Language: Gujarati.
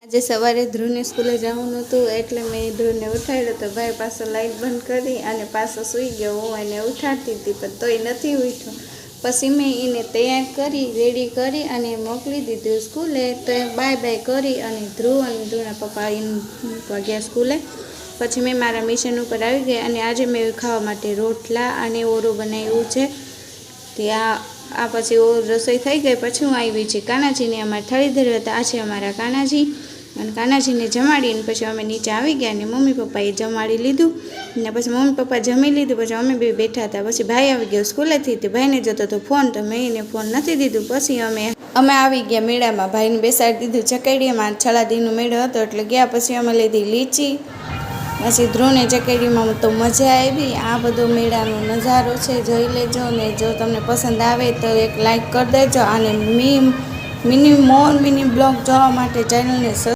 આજે સવારે ધ્રુવને સ્કૂલે જવાનું હતું એટલે મેં ધ્રુવને ઉઠાડ્યો તો ભાઈ પાછો લાઇટ બંધ કરી અને પાછો સૂઈ ગયો. હું એને ઉઠાડતી હતી પણ તોય નથી ઉઠ્યો. પછી મેં એને તૈયાર કરી રેડી કરી અને મોકલી દીધું સ્કૂલે. તો બાય બાય કરી અને ધ્રુવ અને ધ્રુવના પપ્પા ગયા સ્કૂલે. પછી મેં મારા મિશન ઉપર આવી ગઈ અને આજે મેં ખાવા માટે રોટલા અને ઓરું બનાવ્યું છે. તે આ પછી રસોઈ થઈ ગઈ પછી હું આવી છે કાનાજીને અમારે થાળી ધરવા હતા. આ છે અમારા કાનાજી અને કાનાજીને જમાડીને પછી અમે નીચે આવી ગયા અને મમ્મી પપ્પાએ જમાડી લીધું ને પછી મમ્મી પપ્પા જમી લીધું. પછી અમે બે બેઠા હતા. પછી ભાઈ આવી ગયો સ્કૂલેથી. તે ભાઈને જતો હતો ફોન તો મેં એને ફોન નથી દીધું. પછી અમે આવી ગયા મેળામાં. ભાઈને બેસાડી દીધું ચકેડીમાં. છલાદીનો મેળો હતો એટલે ગયા. પછી અમે લીધી લીચી. પછી ધ્રુવને ચકેડીમાં તો મજા આવી. આ બધો મેળાનો નજારો છે, જોઈ લેજો. ને જો તમને પસંદ આવે તો એક લાઈક કરી દેજો અને મિની બ્લોગ જોવા માટે ચેનલને